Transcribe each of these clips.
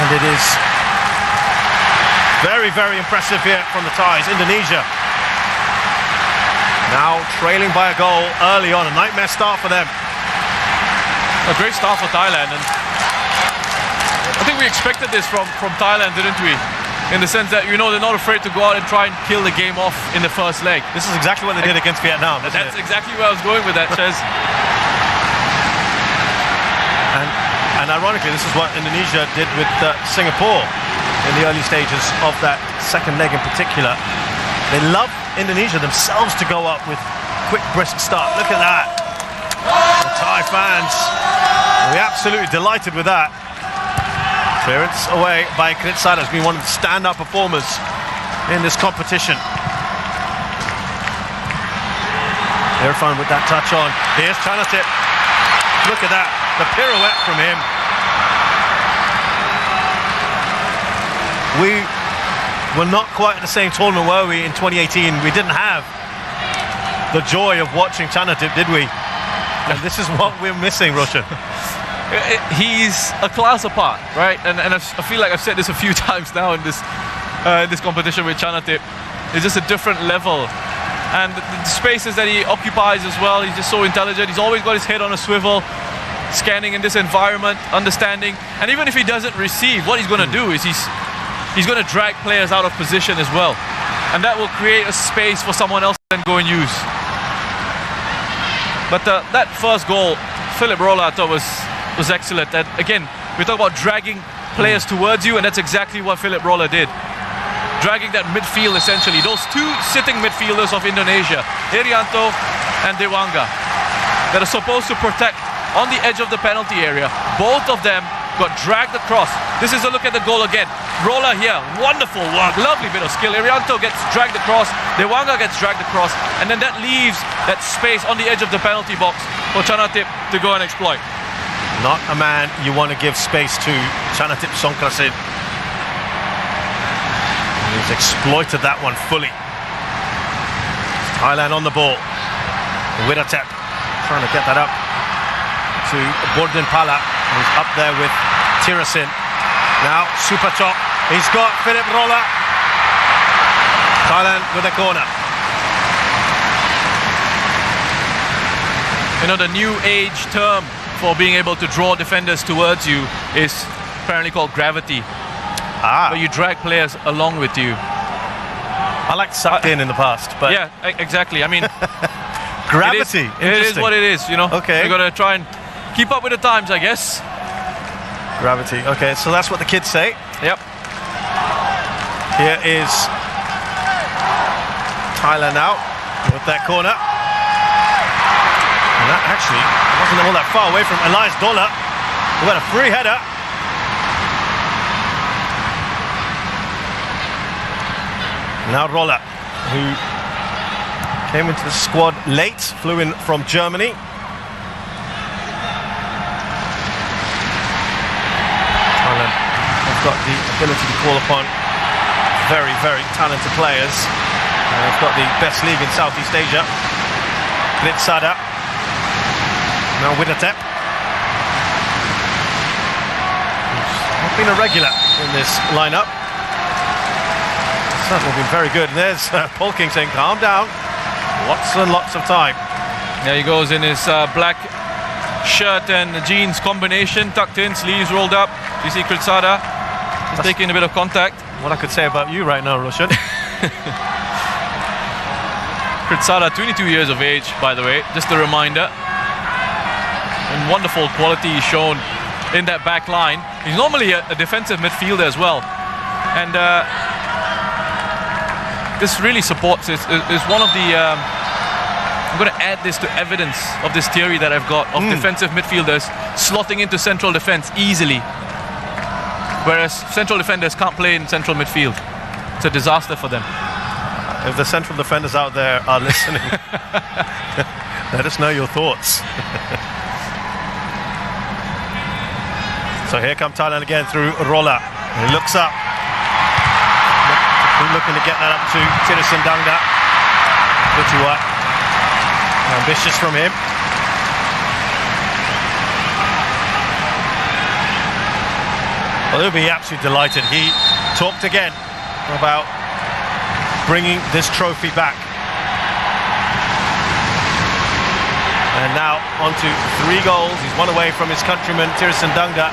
And it is very, very impressive here from the Thais. Indonesia now trailing by a goal early on. A nightmare start for them. A great start for Thailand, and I think we expected this from Thailand, didn't we? In the sense that, you know, they're not afraid to go out and try and kill the game off in the first leg. This is exactly what they did against Vietnam. That's exactly where I was going with that, Chez. And ironically, this is what Indonesia did with Singapore in the early stages of that second leg in particular. They love Indonesia themselves to go up with quick, brisk start. Look at that. The Thai fans will be absolutely delighted with that. Clearance away by Kritsada has been one of the stand-up performers in this competition. Irfan with that touch on. Here's Chanatip. Look at that, the pirouette from him. We were not quite at the same tournament, were we, in 2018? We didn't have the joy of watching Chanatip, did we? And this is what we're missing, Roshan. He's a class apart, right? And I feel like I've said this a few times now in this competition with Chanatip. It's just a different level. And the spaces that he occupies as well, he's just so intelligent. He's always got his head on a swivel, scanning in this environment, understanding. And even if he doesn't receive, what he's going to do is he's going to drag players out of position as well. And that will create a space for someone else to then go and use. But that first goal, Philip Rolla, I thought was excellent. And again, we talk about dragging players towards you, and that's exactly what Philip Rolla did. Dragging that midfield, essentially. Those two sitting midfielders of Indonesia, Irianto and Dewanga, that are supposed to protect on the edge of the penalty area. Both of them got dragged across. This is a look at the goal again. Rolla here, wonderful work, lovely bit of skill. Irianto gets dragged across, Dewanga gets dragged across, and then that leaves that space on the edge of the penalty box for Chanatip to go and exploit. Not a man you want to give space to, Chanatip Songkrasin. He's exploited that one fully. Thailand on the ball. Wiratep trying to get that up to Borden Pala, who's up there with Tirasin. Now super chop. He's got Philip Rolla. Thailand with a corner. You know, the new age term for being able to draw defenders towards you is apparently called gravity. Where you drag players along with you. I like sucked in the past, but yeah, exactly. I mean, gravity. It is what it is, you know. Okay. You got to try and keep up with the times, I guess. Gravity. Okay, so that's what the kids say. Yep. Here is Thailand now with that corner. And that actually wasn't all that far away from Elias Dola, who had a free header. Now Rolla, who came into the squad late, flew in from Germany. Thailand have got the ability to call upon very, very talented players. They've got the best league in Southeast Asia. Kritsada. Now Wiratep. Who's not been a regular in this lineup. Certainly been very good. And there's Paul King saying, calm down. Lots and lots of time. There he goes in his black shirt and jeans combination, tucked in, sleeves rolled up. You see Kritsada taking a bit of contact. What I could say about you right now, Roshan. Kritsada, 22 years of age, by the way, just a reminder. And wonderful quality shown in that back line. He's normally a defensive midfielder as well. And this really supports it. It's one of the I'm going to add this to evidence of this theory that I've got of defensive midfielders slotting into central defense easily, whereas central defenders can't play in central midfield. It's a disaster for them. If the central defenders out there are listening, let us know your thoughts. So here come Thailand again through Rolla. He looks up. Looking to get that up to Tirasin Dangda. Kutiwa. Ambitious from him. Well, he'll be absolutely delighted. He talked again about bringing this trophy back. And now on to 3 goals. He's one away from his countryman, Tirsan Danga.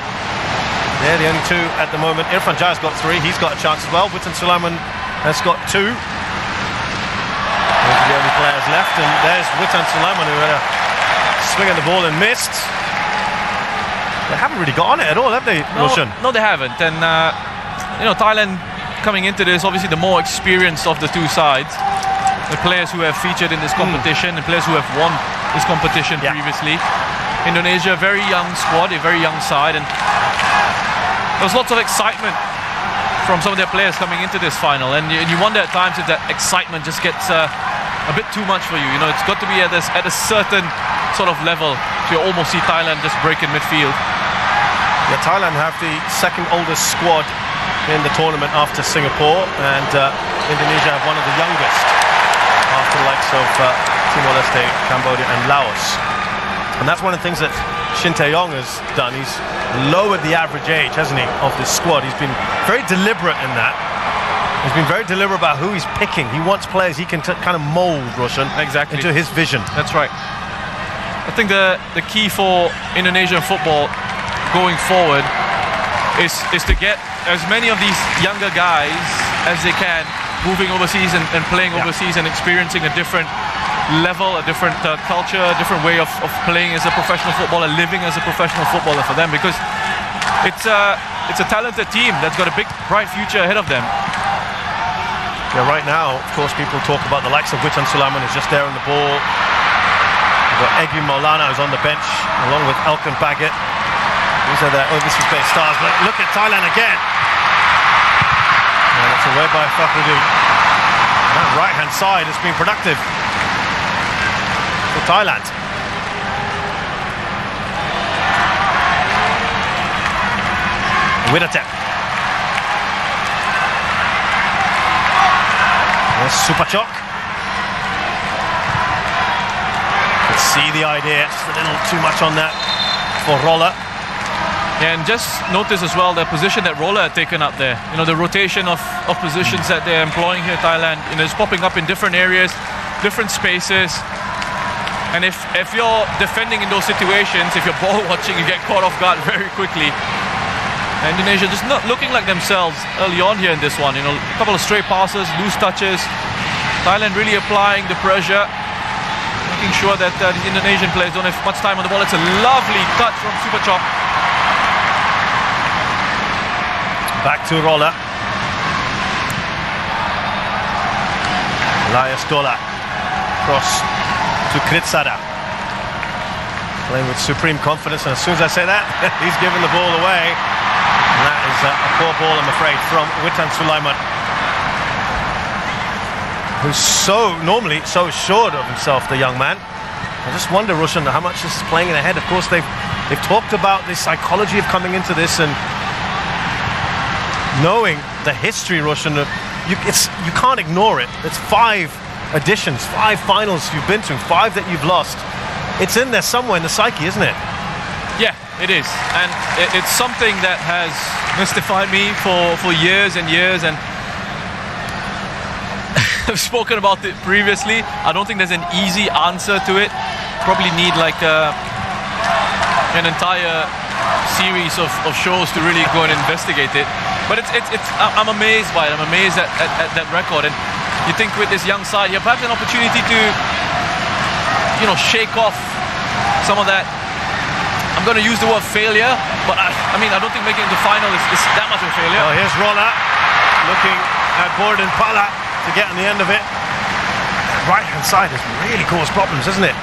They're the only 2 at the moment. Irfan Jai's got 3. He's got a chance as well. Witan Sulaiman has got 2. Those are the only players left. And there's Witan Sulaiman, who had a swing at the ball and missed. They haven't really got on it at all, have they, Roshan? No, they haven't. And, you know, Thailand coming into this, obviously the more experienced of the 2 sides. The players who have featured in this competition, and players who have won this competition previously. Indonesia, very young squad, a very young side. And there's lots of excitement from some of their players coming into this final, and you wonder at times if that excitement just gets a bit too much for you. You know, it's got to be at a certain sort of level to almost see Thailand just break in midfield. Yeah, Thailand have the 2nd oldest squad in the tournament after Singapore, and Indonesia have one of the youngest after the likes of Timor-Leste, Cambodia and Laos. And that's one of the things that Shin Tae-yong has done. He's lowered the average age, hasn't he, of this squad. He's been very deliberate in that. He's been very deliberate about who he's picking. He wants players he can kind of mould, Roshan, into his vision. That's right. I think the key for Indonesian football going forward is to get as many of these younger guys as they can moving overseas and playing overseas and experiencing a different level, a different culture, a different way of playing as a professional footballer, living as a professional footballer for them, because it's a talented team that's got a big, bright future ahead of them. Yeah, right now, of course, people talk about the likes of Witan Sulaiman who's just there on the ball. We've got Egy Maulana who's on the bench, along with Elkan Baggett. These are the overseas based stars. But look at Thailand again. And it's away by Fakhruddin. That right-hand side has been productive for Thailand. Widatep. There's Supachok. Let's see the idea. Just a little too much on that for Roller. Yeah, and just notice as well the position that Roller had taken up there. You know, the rotation of positions that they're employing here in Thailand. You know, it's popping up in different areas, different spaces. And if you're defending in those situations, if you're ball watching, you get caught off guard very quickly. Indonesia just not looking like themselves early on here in this one. You know, a couple of stray passes, loose touches. Thailand really applying the pressure, making sure that the Indonesian players don't have much time on the ball. It's a lovely touch from Supachok. Back to Roller. Elias Dola. Cross to Kritsada. Playing with supreme confidence, and as soon as I say that, he's giving the ball away. And that is a poor ball, I'm afraid, from Witan Sulaiman, who's normally so assured of himself, the young man. I just wonder, Roshan, how much this is playing in the head. Of course, they've talked about the psychology of coming into this and knowing the history, Roshan. You can't ignore it. It's 5 editions, 5 finals you've been to, 5 that you've lost. It's in there somewhere in the psyche, isn't it? Yeah, it is, and it's something that has mystified me for years and years, and I've spoken about it previously. I don't think there's an easy answer to it. Probably need like an entire series of shows to really go and investigate it. But I'm amazed by it. I'm amazed at that record. And you think with this young side, you have perhaps an opportunity to, you know, shake off some of that. I'm going to use the word failure, but I mean, I don't think making it to the final is that much of a failure. Oh, here's Roller looking at Borden Pala to get on the end of it. Right-hand side has really caused problems, hasn't it?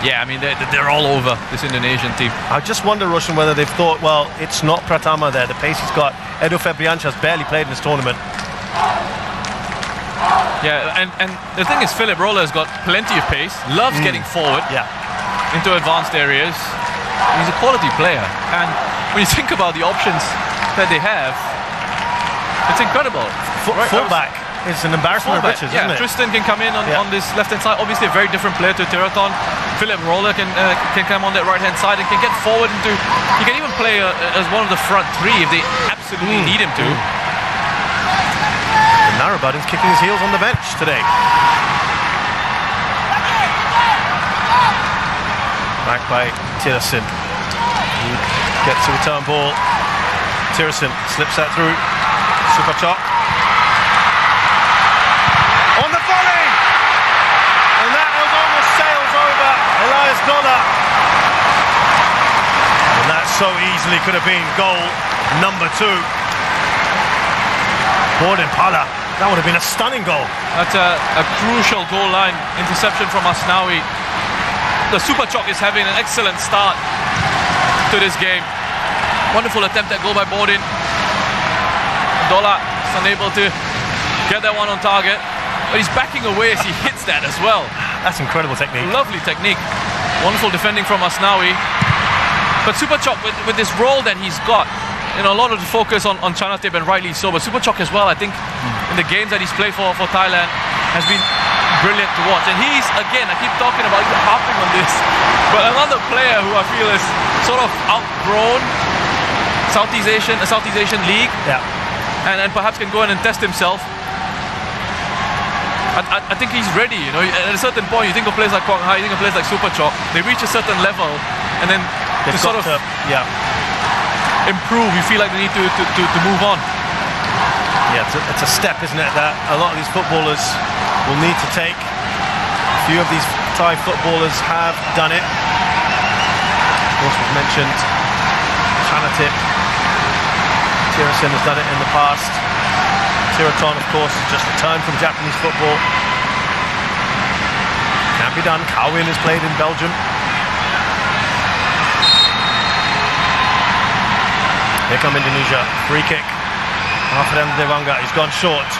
Yeah, I mean, they're all over this Indonesian team. I just wonder, Roshan, whether they've thought, well, it's not Pratama there. The pace he's got. Edo Febriancha's barely played in this tournament. Yeah, and the thing is, Philip Roller has got plenty of pace, loves getting forward into advanced areas. He's a quality player. And when you think about the options that they have, it's incredible. Fullback is an embarrassment of riches, isn't it? Tristan can come in on this left-hand side. Obviously a very different player to Teraton. Philip Roller can come on that right-hand side and can get forward into. He can even play as one of the front three if they absolutely need him to. Narrabudin's kicking his heels on the bench today. Back by Tiersen. He gets a return ball. Tiersen slips that through. Superchok. On the volley! And that was almost sails over Elias Dola. And that so easily could have been goal number 2. Borden Pala. That would have been a stunning goal. That's a crucial goal line interception from Asnawi. The Superchok is having an excellent start to this game. Wonderful attempt at goal by Borden. Dola is unable to get that one on target, but he's backing away as he hits that as well. That's incredible technique. Lovely technique. Wonderful defending from Asnawi. But Superchok, with this role that he's got, a lot of the focus on Chanatip, and rightly so, but Superchok as well, I think, in the games that he's played for Thailand, has been brilliant to watch. And he's, again, I keep talking about, he's harping on this, but another player who I feel is sort of outgrown Southeast Asian League, and perhaps can go in and test himself. I think he's ready, At a certain point, you think of players like Kwang Hai, you think of players like Superchok, they reach a certain level, and then They've to sort of improve, you feel like they need to move on. Yeah, it's a step, isn't it, that a lot of these footballers will need to take. A few of these Thai footballers have done it. Of course, we've mentioned Chanatip. Tiersen has done it in the past. Tiraton, of course, has just returned from Japanese football. Can be done. Kawin has played in Belgium. Here come Indonesia. Free kick. Alfred Dewanga. He's gone short.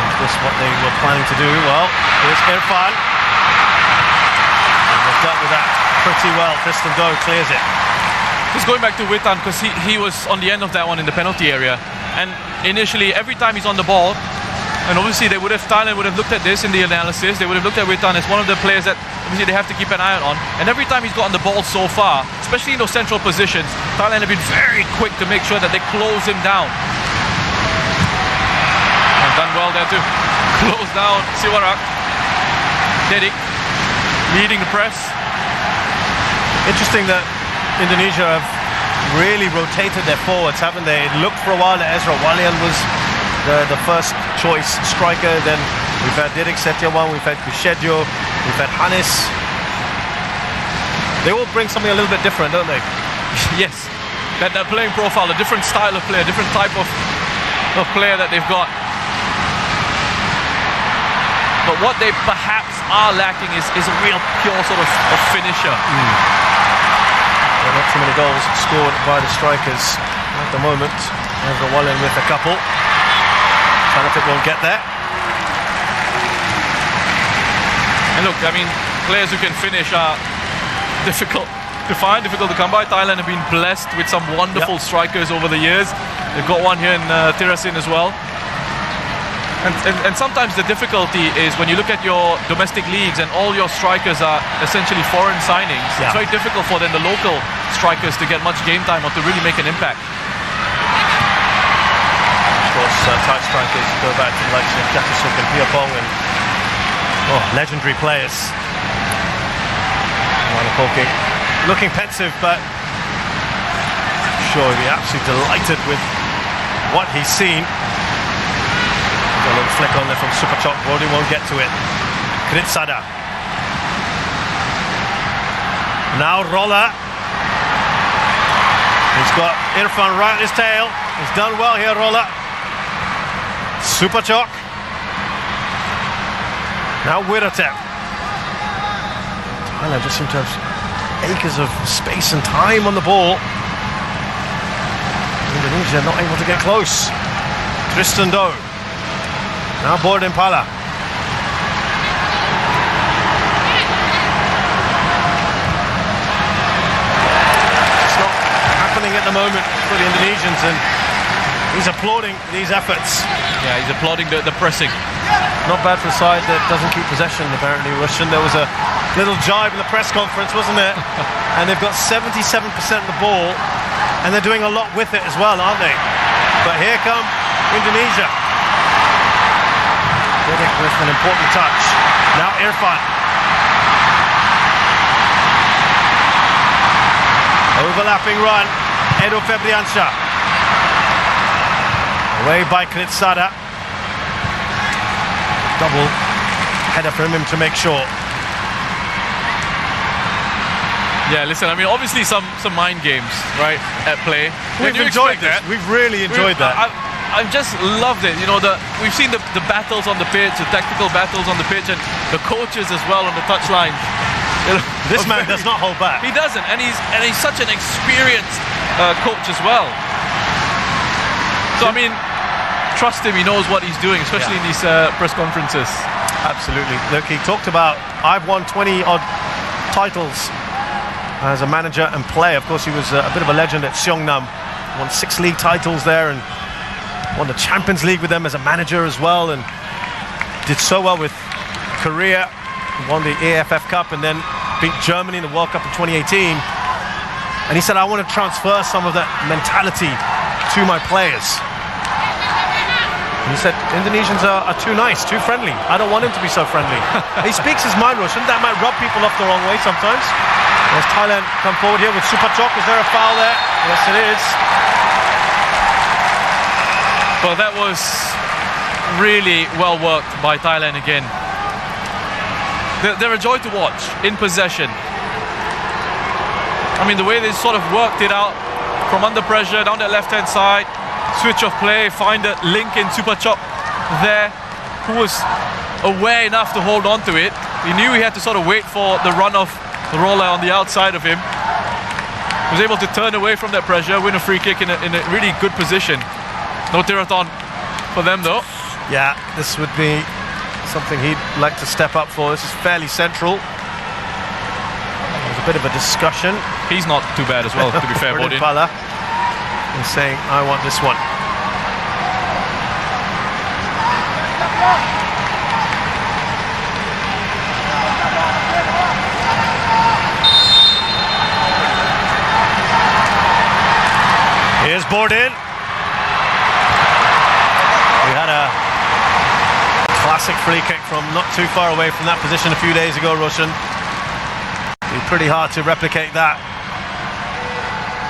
Is this what they were planning to do? Well, here's Irfan. And they've dealt with that pretty well. Tristan Doe clears it. Just going back to Witan, because he was on the end of that one in the penalty area. And initially, every time he's on the ball, and obviously Thailand would have looked at this in the analysis, they would have looked at Witan as one of the players that obviously they have to keep an eye on. And every time he's gotten the ball so far, especially in those central positions, Thailand have been very quick to make sure that they close him down. And done well there to close down Siwarak. Dedik leading the press. Interesting that Indonesia have really rotated their forwards, haven't they? It looked for a while that Ezra Walian was the first choice striker. Then we've had Didik Setiawan, we've had Kushedjo, we've had Hanis. They all bring something a little bit different, don't they? Yes, that playing profile, a different style of player, different type of player that they've got. But what they perhaps are lacking is a real pure sort of finisher. There are not too many goals scored by the strikers at the moment. Ezra Walian with a couple. Chanatip won't get there. And look, I mean, players who can finish are difficult to find, difficult to come by. Thailand have been blessed with some wonderful strikers over the years. They've got one here in Tirasin as well. And sometimes the difficulty is when you look at your domestic leagues and all your strikers are essentially foreign signings, it's very difficult for then the local strikers to get much game time or to really make an impact. Of course, Thai strikers go back to the likes of Jatusuk and Piapong and legendary players. Wanapoki looking pensive, but I'm sure he'll be absolutely delighted with what he's seen. A little flick on there from Superchok. Brody won't get to it. Kritsada. Now Roller. He's got Irfan right at his tail. He's done well here, Roller. Superchok. Now Wiratep. Thailand just seem to have acres of space and time on the ball. Indonesia not able to get close. Tristan Doe. Now Borden Pala. It's not happening at the moment for the Indonesians, and he's applauding these efforts. Yeah, he's applauding the pressing. Not bad for a side that doesn't keep possession, apparently, Russian. There was a little jibe in the press conference, wasn't it? And they've got 77% of the ball, and they're doing a lot with it as well, aren't they? But here come Indonesia. Didik with an important touch. Now Irfan. Overlapping run. Edo Febriansyah. Away by Kritsada. Double header from him to make sure. Yeah, listen, I mean, obviously some mind games, right, at play. We've enjoyed that. We've really enjoyed that. I've just loved it. You know, we've seen the battles on the pitch, the tactical battles on the pitch, and the coaches as well on the touchline. You know, this man does not hold back. He doesn't, and he's such an experienced coach as well. So I mean, trust him. He knows what he's doing, especially in these press conferences. Absolutely. Look, he talked about, I've won 20 odd titles as a manager and player. Of course, he was a bit of a legend at Seongnam. Won 6 league titles there and won the Champions League with them as a manager as well, and did so well with Korea. Won the AFF Cup and then beat Germany in the World Cup in 2018. And he said, I want to transfer some of that mentality to my players. And he said, Indonesians are too nice, too friendly. I don't want him to be so friendly. He speaks his mind, Roshan. That might rub people off the wrong way sometimes. As Thailand come forward here with Supachok. Is there a foul there? Yes, it is. Well, that was really well worked by Thailand again. They're a joy to watch in possession. I mean, the way they sort of worked it out from under pressure down that left-hand side, switch of play, find a link in Supachok there, who was aware enough to hold on to it. He knew he had to sort of wait for the run of Roller on the outside of him. Was able to turn away from that pressure, win a free kick in a really good position. No Tirathon for them though. Yeah, this would be something he'd like to step up for. This is fairly central. There's a bit of a discussion. He's not too bad as well, to be fair, Bodin. Pala is saying, I want this one. Here's Bordin. We had a classic free kick from not too far away from that position a few days ago, Roshan. It'd be pretty hard to replicate that.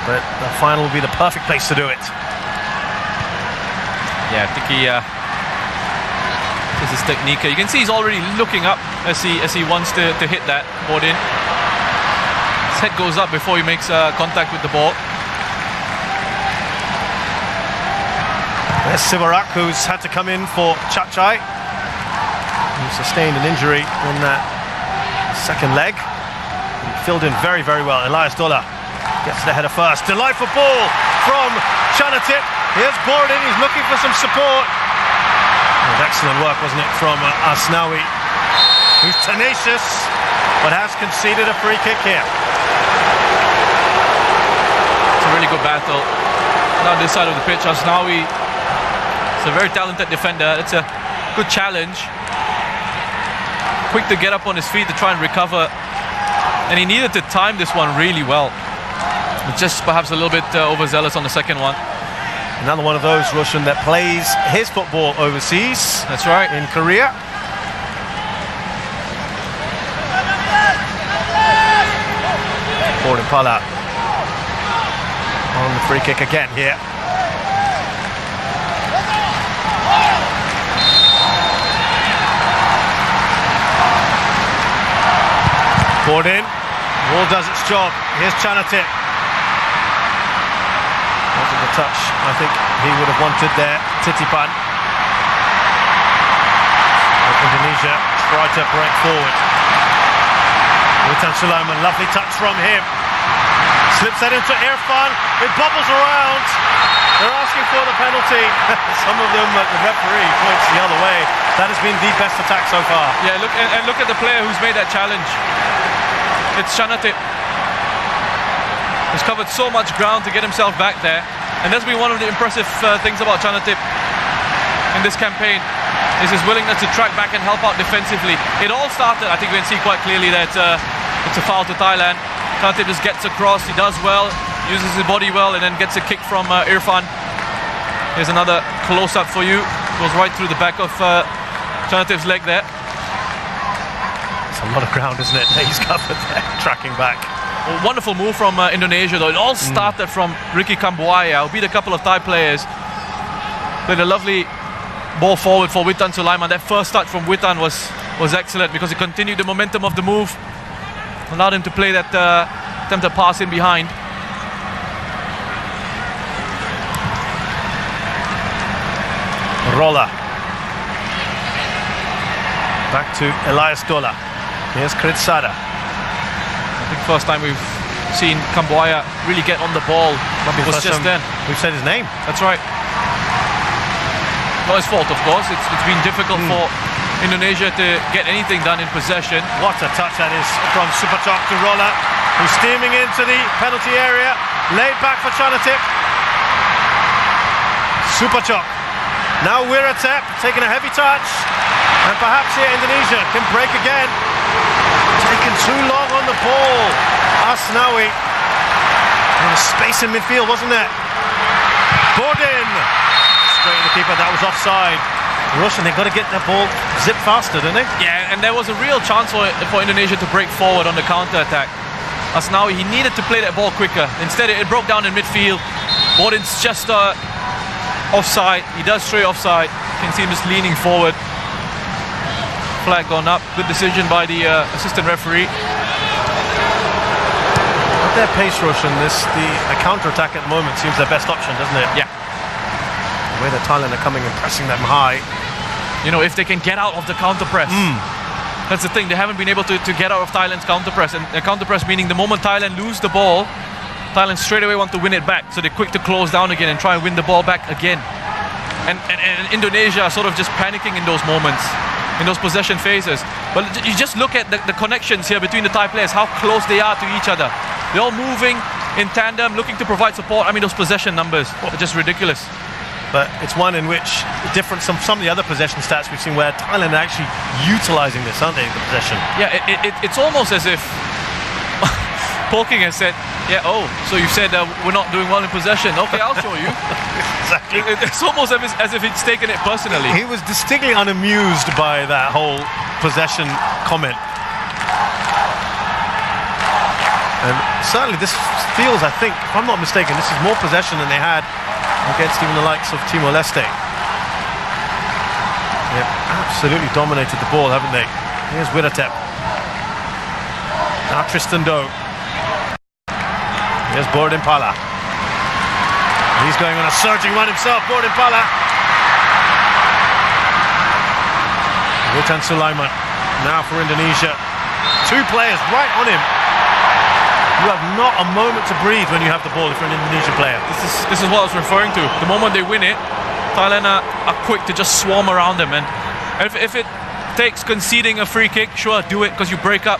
But the final will be the perfect place to do it. Yeah, I think he this is technique. You can see he's already looking up as he wants to hit that Bordin. His head goes up before he makes contact with the ball. There's Sivarak, who's had to come in for Chachai, who sustained an injury in that second leg. He filled in very, very well. Elias Dola gets the header first. Delightful ball from Chanatip. Here's Bordin, he's looking for some support. It was excellent work, wasn't it, from Asnawi, who's tenacious, but has conceded a free kick here. It's a really good battle. Now this side of the pitch, Asnawi, a very talented defender. It's a good challenge. Quick to get up on his feet to try and recover. And he needed to time this one really well. Just perhaps a little bit overzealous on the second one. Another one of those, Roshan, that plays his football overseas. That's right. In Korea. Gordon Pala on the free kick again here. Bordin, ball does its job. Here's Chanatip. Wanted the touch, I think he would have wanted there. Titipan. Indonesia tried to break forward. Witan Sulaiman, lovely touch from him. Slips that into Irfan. It bobbles around. They're asking for the penalty. Some of them, the referee points the other way. That has been the best attack so far. Yeah, look at the player who's made that challenge. It's Chanatip. He's covered so much ground to get himself back there, and that's been one of the impressive things about Chanatip in this campaign. is his willingness to track back and help out defensively. It all started, I think we can see quite clearly that it's a foul to Thailand. Chanatip just gets across, he does well, uses his body well, and then gets a kick from Irfan. Here's another close-up for you. Goes right through the back of Chanatip's leg there. It's a lot of ground, isn't it, that he's covered there, tracking back. A wonderful move from Indonesia, though. It all started from Ricky Kambuaya, who beat a couple of Thai players. Played a lovely ball forward for Witan Sulaiman. That first touch from Witan was excellent because it continued the momentum of the move. Allowed him to play that attempted pass in behind. Rolla. Back to Elias Dola. Here's Kritsada. I think first time we've seen Kambuaya really get on the ball was just then. We've said his name. That's right. Not his fault, of course. It's been difficult for Indonesia to get anything done in possession. What a touch that is from Supachok to Rolla, who's steaming into the penalty area. Laid back for Chanatip. Supachok. Now Wiratep taking a heavy touch. And perhaps here Indonesia can break again. Taking too long on the ball. Asnawi. There was space in midfield, wasn't there? Bordin. Straight in the keeper, that was offside. Russian, they've got to get that ball zip faster, don't they? Yeah, and there was a real chance for Indonesia to break forward on the counter-attack. Asnawi, he needed to play that ball quicker. Instead, it broke down in midfield. Bordin's just offside. He does stray offside. You can see him just leaning forward. Flag gone up. Good decision by the assistant referee. At their pace, Russian, the counter-attack at the moment seems their best option, doesn't it? Yeah. The way that Thailand are coming and pressing them high. You know, if they can get out of the counter-press. That's the thing, they haven't been able to get out of Thailand's counter-press. And counter-press meaning the moment Thailand lose the ball, Thailand straight away want to win it back. So they're quick to close down again and try and win the ball back again. And Indonesia are sort of just panicking in those moments, in those possession phases. But you just look at the connections here between the Thai players, how close they are to each other. They're all moving in tandem, looking to provide support. I mean, those possession numbers are just ridiculous. But it's one in which, different from some of the other possession stats we've seen, where Thailand are actually utilising this, aren't they, the possession? Yeah, it's almost as if Polking has said, yeah, oh, so you said we're not doing well in possession. Okay, I'll show you. Exactly. It's almost as if he's taken it personally. He was distinctly unamused by that whole possession comment. And certainly this feels, I think, if I'm not mistaken, this is more possession than they had against even the likes of Timor-Leste. They've absolutely dominated the ball, haven't they? Here's Wiratep. Now Tristan Doe. Here's Bordin Pala. He's going on a surging run himself, Bordin Pala. Witan Sulaiman now for Indonesia. Two players right on him. You have not a moment to breathe when you have the ball if you're an Indonesian player. This is what I was referring to. The moment they win it, Thailand are quick to just swarm around them. And if it takes conceding a free kick, sure, do it, because you break up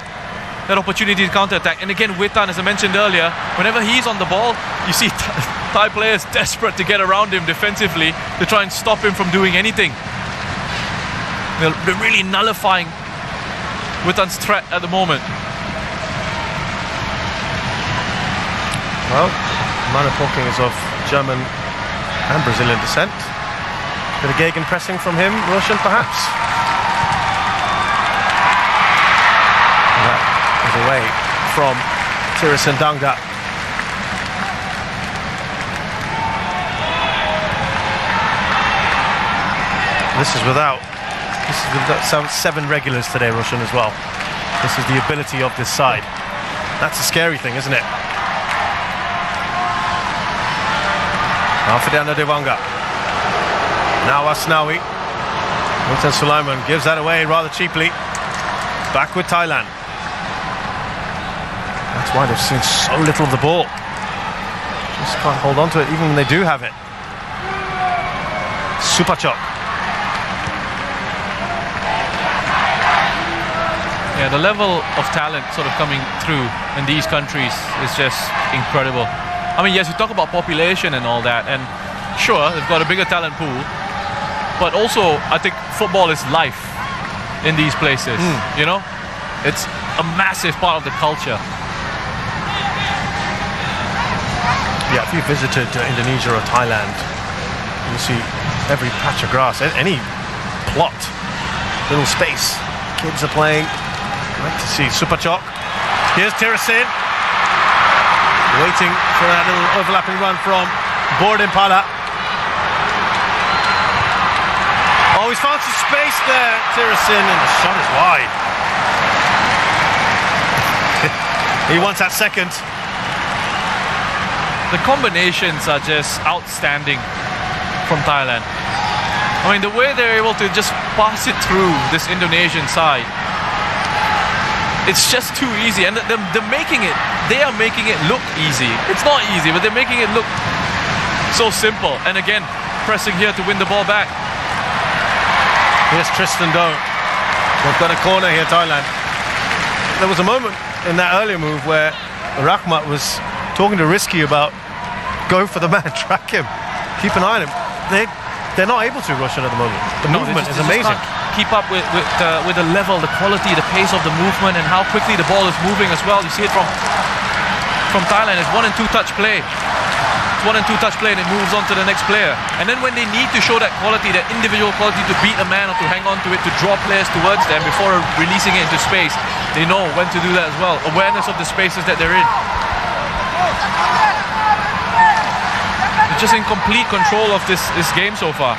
that opportunity to counter-attack. And again, Witan, as I mentioned earlier, whenever he's on the ball, you see Thai players desperate to get around him defensively to try and stop him from doing anything. They're really nullifying Witan's threat at the moment. Well, Manu Polking is of German and Brazilian descent. Bit of gegenpressing from him, Russian perhaps. And that is away from Tirisendanga. This is without 7 regulars today, Russian, as well. This is the ability of this side. That's a scary thing, isn't it? Alfredo Dewanga. Now Asnawi. Witan Sulaiman gives that away rather cheaply. Back with Thailand. That's why they've seen so little of the ball. Just can't hold on to it even when they do have it. Supachok. Yeah, the level of talent sort of coming through in these countries is just incredible. I mean, yes, you talk about population and all that, and sure, they've got a bigger talent pool, but also I think football is life in these places. You know, it's a massive part of the culture. Yeah, if you visited Indonesia or Thailand, you see every patch of grass, any plot, little space, kids are playing. Like to see Super Chok. Here's Tirasin, waiting for that little overlapping run from Borden Pala. Oh, he's found some space there, Tirasin, and the shot is wide. He wants that second. The combinations are just outstanding from Thailand. I mean, the way they're able to just pass it through this Indonesian side, it's just too easy. And they're making it, they are making it look easy. It's not easy, but they're making it look so simple. And again, pressing here to win the ball back. Here's Tristan Doe. They've got a corner here, Thailand. There was a moment in that earlier move where Rahmat was talking to Risky about go for the man, track him, keep an eye on him. They're not able to, Russian, at the moment. The movement is amazing. Keep up with the level, the quality, the pace of the movement, and how quickly the ball is moving as well. You see it from Thailand. It's 1 and 2 touch play. It's 1 and 2 touch play, and it moves on to the next player. And then when they need to show that quality, that individual quality to beat a man or to hang on to it, to draw players towards them before releasing it into space, they know when to do that as well. Awareness of the spaces that they're in. They're just in complete control of this game so far.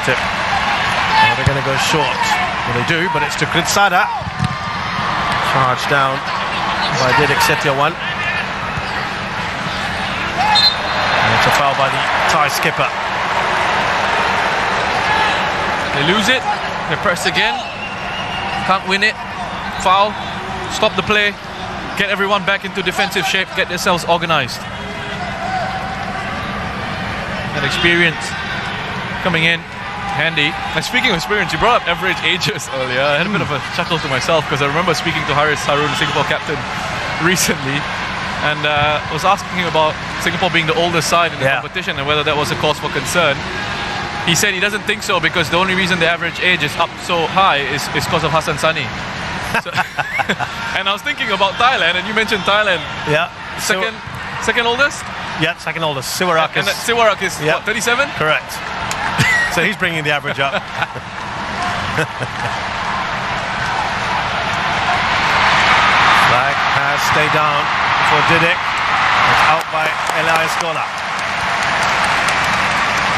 Tip. Now they're going to go short. Well, they do, but it's to Kritsada. Charged down by Didik Setiawan. And it's a foul by the Thai skipper. They lose it. They press again. Can't win it. Foul. Stop the play. Get everyone back into defensive shape. Get themselves organized. That experience coming in handy. And speaking of experience, you brought up average ages earlier. I had a bit of a chuckle to myself because I remember speaking to Haris Harun, the Singapore captain, recently, and was asking him about Singapore being the oldest side in the competition and whether that was a cause for concern. He said he doesn't think so because the only reason the average age is up so high is because of Hassan Sani. So and I was thinking about Thailand, and you mentioned Thailand. Yeah. Second oldest? Yeah, second oldest. Siwarak is... Siwarak is what, 37? Correct. So he's bringing the average up. Flag has stayed down for Didik. It's out by Elias Gola.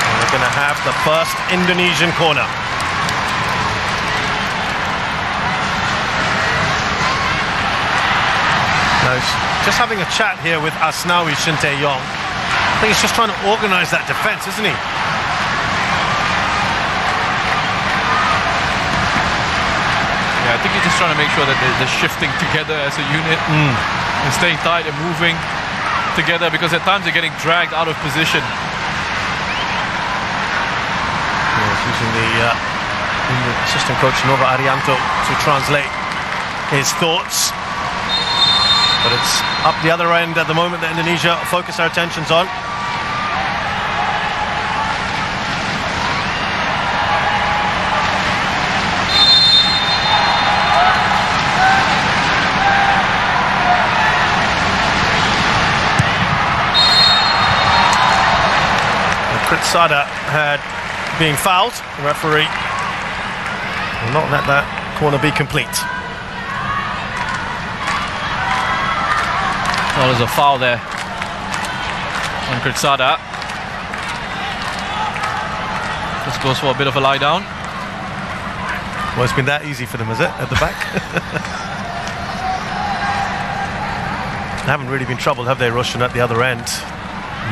And we're going to have the first Indonesian corner. Now he's just having a chat here with Asnawi Shintae-yong. I think he's just trying to organise that defence, isn't he? Yeah, I think he's just trying to make sure that they're shifting together as a unit and staying tight and moving together, because at times they're getting dragged out of position. Yeah, he's using the assistant coach Nova Arianto to translate his thoughts. But it's up the other end at the moment that Indonesia focus our attentions on. Kritsada had being fouled. The referee will not let that corner be complete. Well, there's a foul there on Kritsada. This goes for a bit of a lie down. Well, it's been that easy for them, is it, at the back? They haven't really been troubled, have they, Russian, at the other end?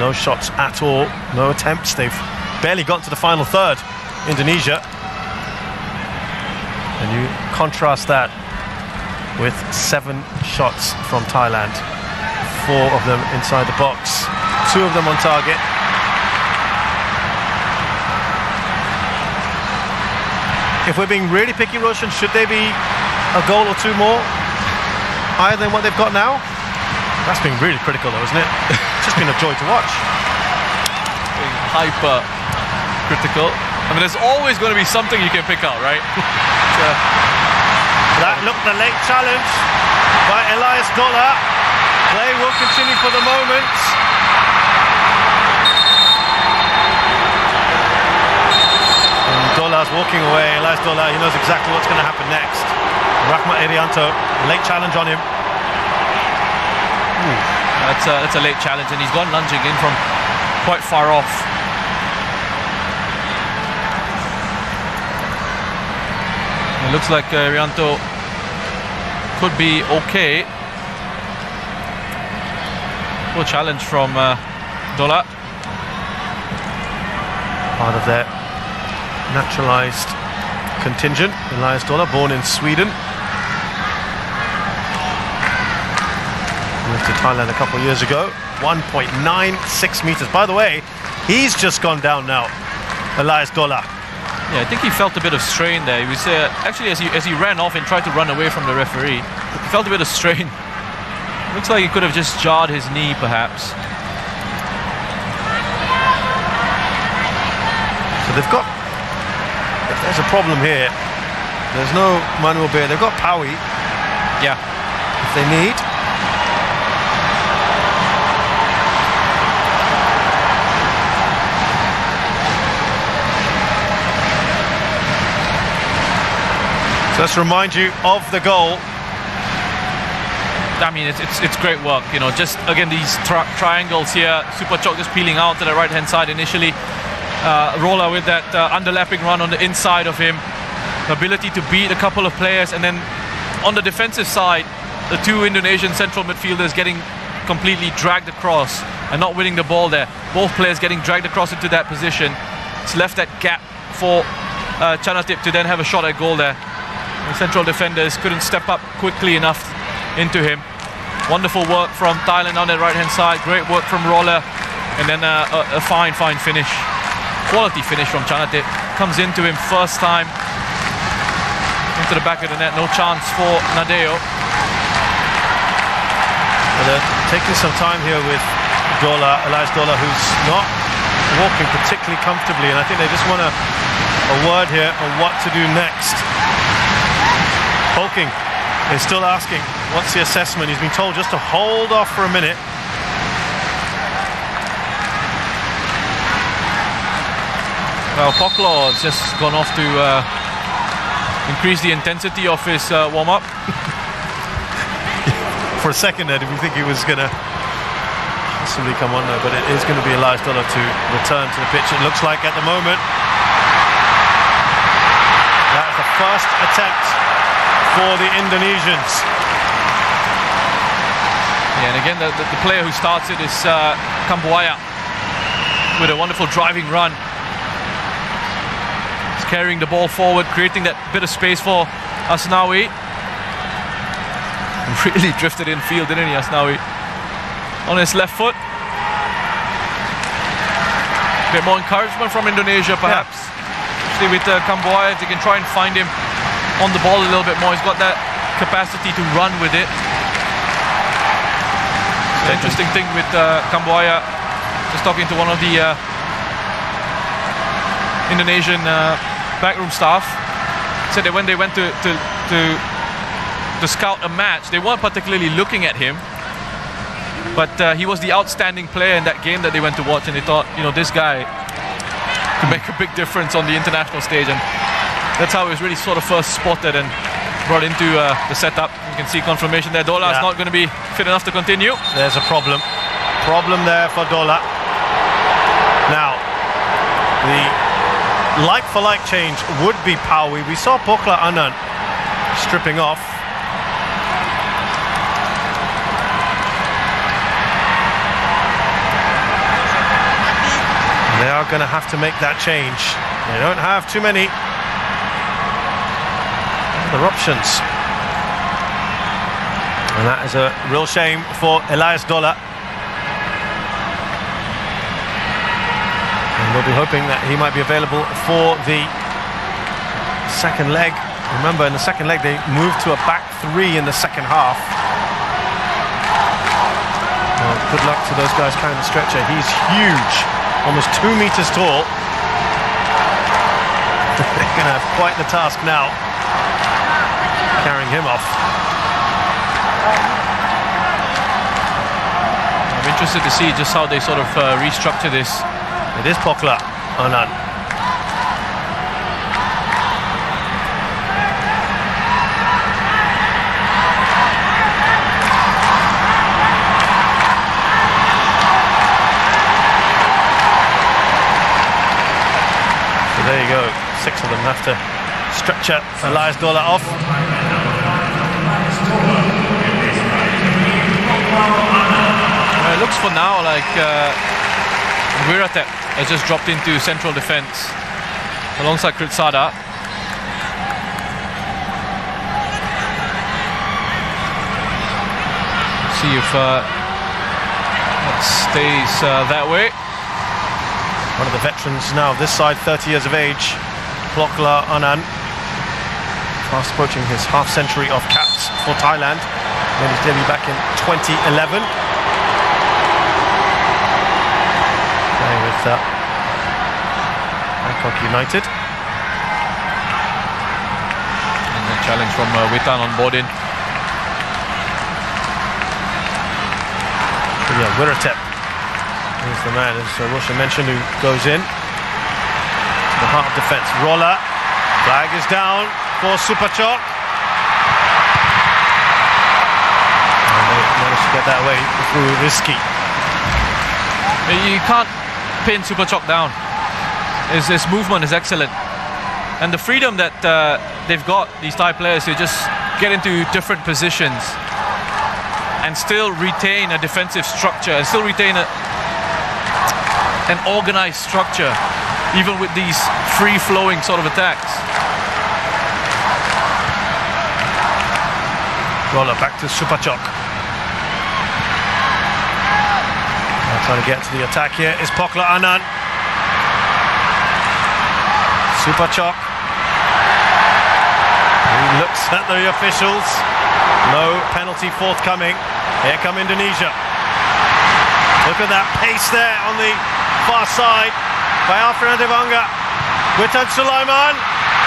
No shots at all, no attempts. They've barely got to the final third, Indonesia. And you contrast that with 7 shots from Thailand. 4 of them inside the box, 2 of them on target. If we're being really picky, Roshan, should they be a goal or 2 more higher than what they've got now? That's been really critical though, isn't it? It's just been a joy to watch. Being hyper critical. I mean, there's always going to be something you can pick out, right? That looked the late challenge by Elias Dola. Play will continue for the moment. And Dola's walking away. Elias Dola, he knows exactly what's going to happen next. Rahmat Irianto, late challenge on him. That's a late challenge, and he's gone lunging in from quite far off. It looks like Irianto could be okay. Good challenge from Dola. Part of their naturalised contingent. Elias Dola, born in Sweden. Moved to Thailand a couple of years ago. 1.96 meters. By the way, he's just gone down now. Elias Dola. Yeah, I think he felt a bit of strain there. He was actually as he ran off and tried to run away from the referee, he felt a bit of strain. Looks like he could have just jarred his knee, perhaps. So they've got. If there's a problem here, there's no Manuel Beer. They've got Paui. Yeah. If they need. So let's remind you of the goal. I mean, it's great work, you know. Just again these triangles here. Super Chok just peeling out to the right hand side initially. Roller with that underlapping run on the inside of him. The ability to beat a couple of players, and then on the defensive side, the two Indonesian central midfielders getting completely dragged across and not winning the ball there. Both players getting dragged across into that position. It's left that gap for Chanatip to then have a shot at goal there. The central defenders couldn't step up quickly enough into him. Wonderful work from Thailand on the right hand side. Great work from Roller, and then a fine finish, quality finish from Chanatip. Comes into him first time into the back of the net. No chance for Nadeo. Well, they're taking some time here with Dola, Elias Dola, who's not walking particularly comfortably, and I think they just want a word here on what to do next. Polking is still asking, what's the assessment? He's been told just to hold off for a minute. Well, Poklo has just gone off to increase the intensity of his warm-up. For a second there, did we think he was going to possibly come on there, but it is going to be Elias Dola to return to the pitch, it looks like at the moment. That's the first attempt for the Indonesians. Yeah, and again, the player who starts it is Kambuaya with a wonderful driving run. He's carrying the ball forward, creating that bit of space for Asnawi. Really drifted in field, didn't he, Asnawi? On his left foot. A bit more encouragement from Indonesia, perhaps. Yeah. With Kambuaya, if they can try and find him on the ball a little bit more. He's got that capacity to run with it. The interesting thing with Kambuaya, just talking to one of the Indonesian backroom staff, said that when they went to scout a match, they weren't particularly looking at him, but he was the outstanding player in that game that they went to watch, and they thought, you know, this guy could make a big difference on the international stage, and that's how he was really sort of first spotted and brought into the setup. You can see confirmation there. Dola is not going to be fit enough to continue. There's a problem there for Dola. Now, the like-for-like change would be Paui. We saw Pokla Anand stripping off. They are going to have to make that change. They don't have too many other options. And that is a real shame for Elias Dola. And we'll be hoping that he might be available for the second leg. Remember, in the second leg, they moved to a back three in the second half. good luck to those guys carrying the stretcher. He's huge, almost 2 meters tall. They're going to have quite the task now, carrying him off. I'm interested to see just how they sort of restructure this. It is Pokla Anand. So there you go. 6 of them have to stretcher Elias Dola off. It looks for now like Wiratep has just dropped into central defence alongside Kritsada. See if that stays that way. One of the veterans now, this side, 30 years of age, Pokla Anand, fast approaching his half-century of caps for Thailand. Made his debut back in 2011. Playing with Bangkok United. And the challenge from Witan on Bodin. Yeah, Wiratep is the man, as Roshan mentioned, who goes in to the heart of defence. Roller, flag is down for Supachok. And they managed to get that away through Risky. You can't pin Supachok down. His movement is excellent. And the freedom that they've got, these Thai players, to just get into different positions and still retain a defensive structure, and still retain an organized structure, even with these free-flowing sort of attacks. Roller back to Supachok. Trying to get to the attack here is Pokla Anand. Supachok. He looks at the officials. No penalty forthcoming. Here come Indonesia. Look at that pace there on the far side by Alfredo Devanga. Witan Sulaiman.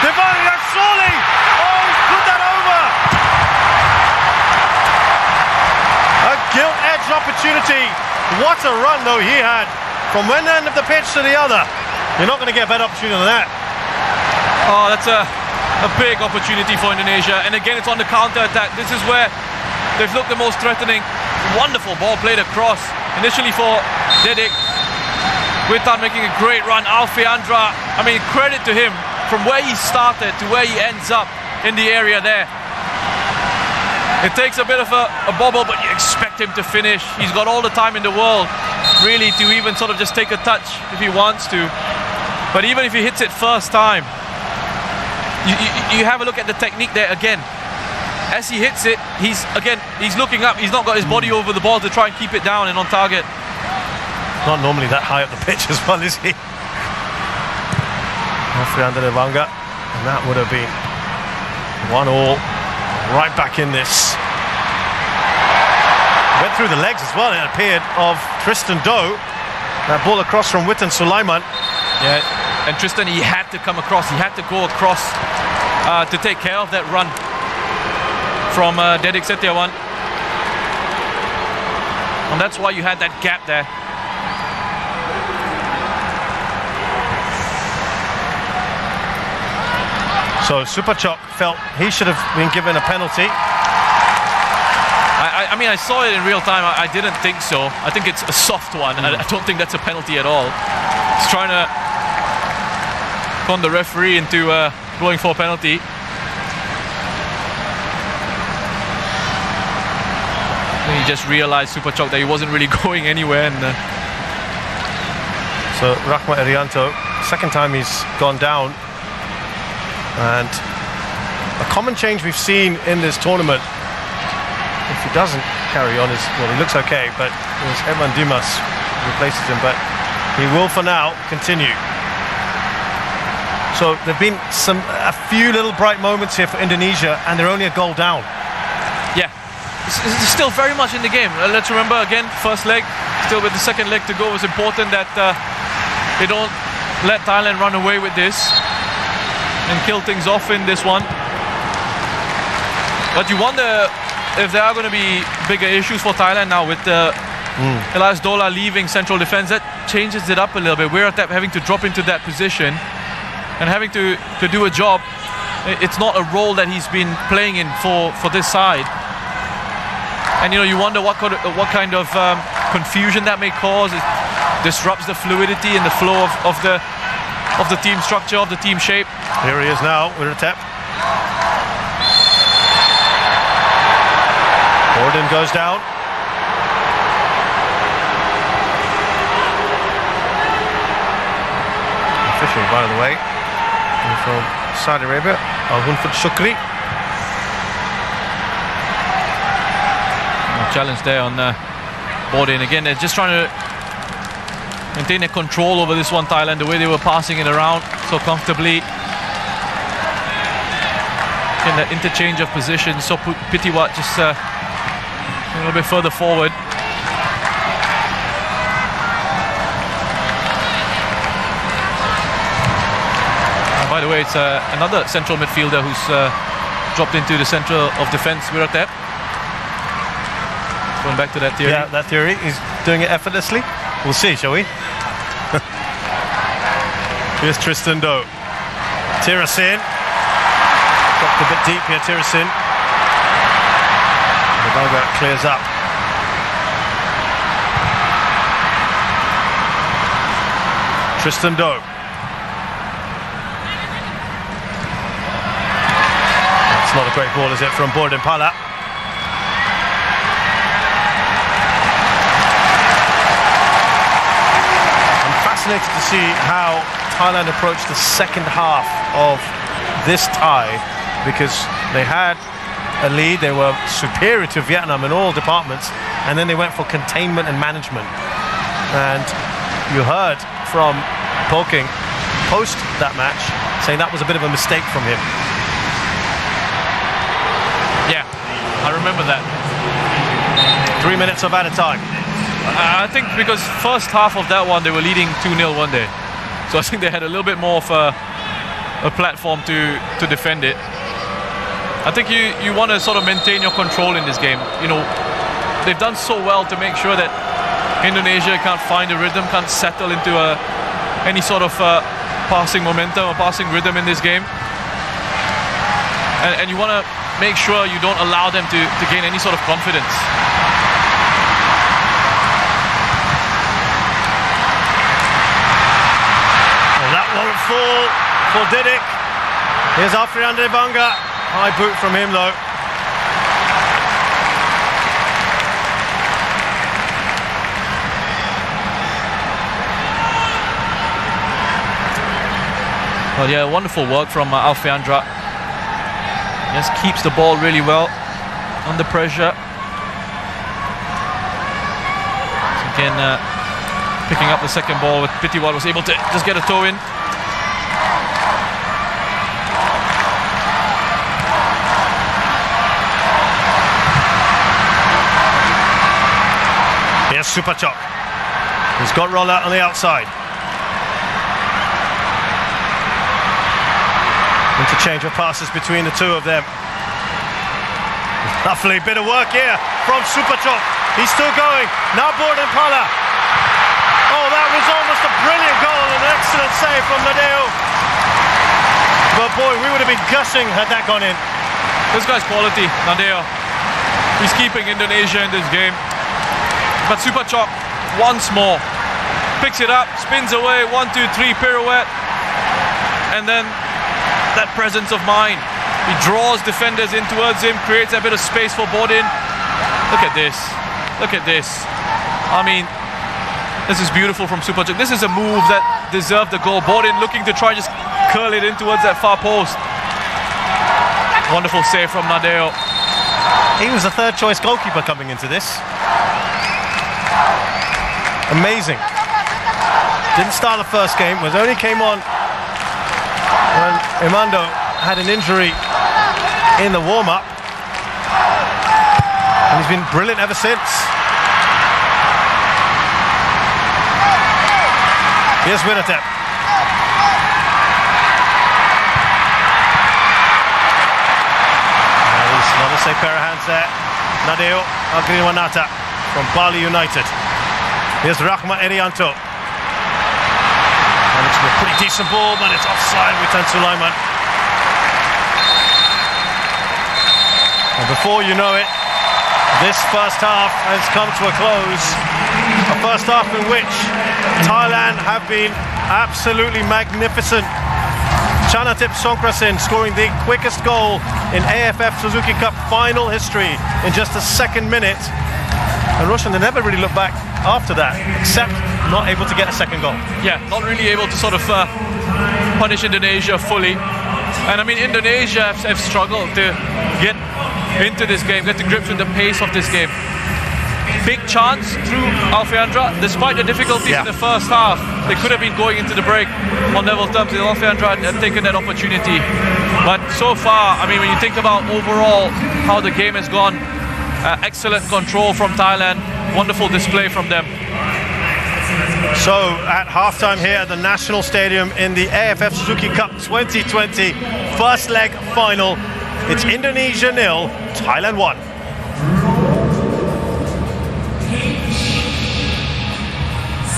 Devanga surely! Oh, he's put that over! A gilt-edged opportunity. What a run though he had from one end of the pitch to the other. You're not going to get a better opportunity than that. Oh, that's a big opportunity for Indonesia, and again it's on the counter-attack. This is where they've looked the most threatening. Wonderful ball played across, initially for Dedik. Witan making a great run. Alfiandra, I mean, credit to him, from where he started to where he ends up in the area there. It takes a bit of a bobble, but you expect him to finish. He's got all the time in the world, really, to even sort of just take a touch if he wants to. But even if he hits it first time, you have a look at the technique there again. As he hits it, he's looking up. He's not got his body over the ball to try and keep it down and on target. Not normally that high up the pitch as well, is he? Alfredo Devanga, and that would have been 1-1. Right back in this. Went through the legs as well, it appeared, of Tristan Doe. That ball across from Witan Sulaiman. Yeah, and Tristan, he had to come across. He had to go across to take care of that run from Dedik Setiawan. And that's why you had that gap there. So Supachok felt he should have been given a penalty. I mean, I saw it in real time. I didn't think so. I think it's a soft one. I don't think that's a penalty at all. He's trying to con the referee into going for a penalty. And he just realized, Supachok, that he wasn't really going anywhere. And so Rahmat Irianto, second time he's gone down. And a common change we've seen in this tournament, if he doesn't carry on, well, he looks okay, but it was Evan Dimas who replaces him, but he will for now continue. So there've been a few little bright moments here for Indonesia, and they're only a goal down. Yeah, it's still very much in the game. Let's remember again, first leg, still with the second leg to go. It was important that they don't let Thailand run away with this and kill things off in this one. But you wonder if there are going to be bigger issues for Thailand now with Elias Dola leaving central defense. That changes it up a little bit. Weerattap having to drop into that position and having to do a job. It's not a role that he's been playing in for this side. And you wonder what kind of confusion that may cause. It disrupts the fluidity and the flow of the team structure, of the team shape. Here he is now, Weerattap. Borden goes down. Fishing, by the way, from Saudi Arabia, Al-Hunfud Shukri. Challenge there on Borden again. They're just trying to maintain a control over this one, Thailand, the way they were passing it around so comfortably. In that interchange of positions, so Pitiwat just a little bit further forward. By the way, it's another central midfielder who's dropped into the center of defense, Weerattap. Going back to that theory. Yeah, that theory. He's doing it effortlessly. We'll see, shall we? Here's Tristan Doe. Tirasin. Dropped a bit deep here, Tirasin. Banga clears up. Tristan Doe. That's not a great ball, is it, from Borden Pala? Fascinated to see how Thailand approached the second half of this tie, because they had a lead, they were superior to Vietnam in all departments, and then they went for containment and management. And you heard from Poking post that match saying that was a bit of a mistake from him. Yeah, I remember that. 3 minutes of added time. I think because first half of that one they were leading 2-0 one day, so I think they had a little bit more of a platform to defend it. I think you want to sort of maintain your control in this game. They've done so well to make sure that Indonesia can't find a rhythm, can't settle into any sort of passing momentum or passing rhythm in this game, and you want to make sure you don't allow them to gain any sort of confidence. Won't fall for Didik. Here's Afriande Banga. High boot from him though. Well, yeah, wonderful work from Alfiandra. Just keeps the ball really well under pressure. So again, picking up the second ball with Pitiwat, was able to just get a toe in. Here's Supachok. He's got Rolla on the outside. Interchange of passes between the two of them. Lovely bit of work here from Supachok. He's still going. Now Borden Pala. Oh, that was almost a brilliant goal, an excellent save from Nadeo. But boy, we would have been gushing had that gone in. This guy's quality, Nadeo. He's keeping Indonesia in this game. But Supachok once more picks it up, spins away, 1, 2, 3 pirouette, and then that presence of mind. He draws defenders in towards him, creates a bit of space for Borden. Look at this. Look at this. I mean, this is beautiful from Supachok. This is a move that deserved the goal. Borden looking to try just curl it in towards that far post. Wonderful save from Nadeo. He was the third choice goalkeeper coming into this. Amazing. Didn't start the first game, was only came on when Imando had an injury in the warm-up. And he's been brilliant ever since. Here's Winnetep. There's another safe pair of hands there. Nadeo Agriwanata from Bali United. Here's Rahma Erianto. And it's a pretty decent ball, but it's offside with Tan Sulaiman. And before you know it, this first half has come to a close. A first half in which Thailand have been absolutely magnificent. Chanatip Songkrasin scoring the quickest goal in AFF Suzuki Cup final history in just the second minute. And Roshan, they never really looked back after that, except not able to get a second goal. Yeah, not really able to sort of punish Indonesia fully. And I mean, Indonesia have struggled to get into this game, get to grips with the pace of this game. Big chance through Alfeandra, despite the difficulties in the first half. They could have been going into the break on level terms, and Alfeandra had taken that opportunity. But so far, I mean, when you think about overall how the game has gone, excellent control from Thailand, wonderful display from them. So at halftime here at the National Stadium in the AFF Suzuki Cup 2020 first leg final, it's Indonesia 0, Thailand 1.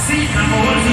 Seat number 1.